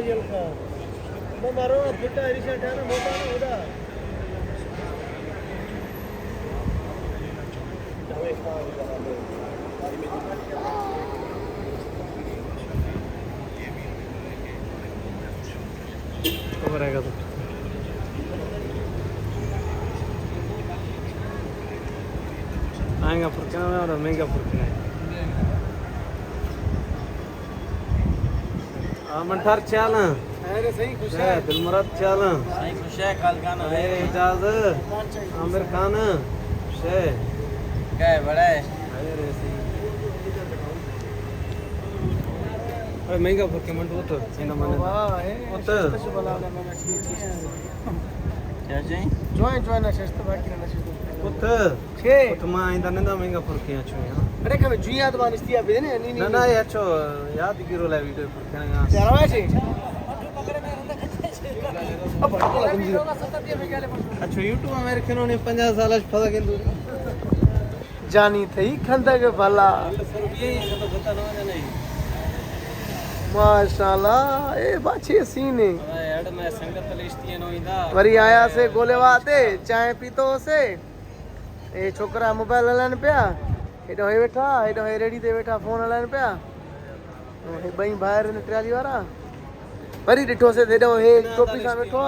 जलका मैं मारो छोटा रिशा है ना मोटा ना उदा खबर आएगा तो आएगा फुरकना में और महंगा फुरकना है मंठार चाल अरे सही खुश है दिलमुराद चाल सही खुश है काल खान है एजाज आमिर खान खुश है क्या है बड़ा है अरे सही अरे महंगा फुरके मंट वो तो इना माने वो तो क्या चाहिए जोए ना सस्त बाकी ना सस्त पुत छे पुत मां इंदा नंदा महंगा फुरके अचो अरे कने जी याद बान इस्तिया बे ने नी ना ना अचो याद गिरो ला वीडियो फुरके ना चलवा छे अब अच्छा YouTube में मेरे खनो ने 50 साल फसा केंदु जानी थई खंदा के भला माशाल्लाह ए बाछे सीने यार मैं संगत लिस्ती नो इंदा वरी आया से गोले वाते चाय पीतो से ए छोकरा मोबाइल हलाइन पिया हेडो हे वेठा हेडो हे रेडी ते वेठा फोन हलाइन पिया हे बई बाहर ने ट्राली वाला वरी डिठो से हेडो हे टोपी सा वेठो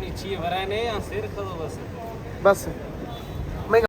नीचे भराने या सिर खदो बस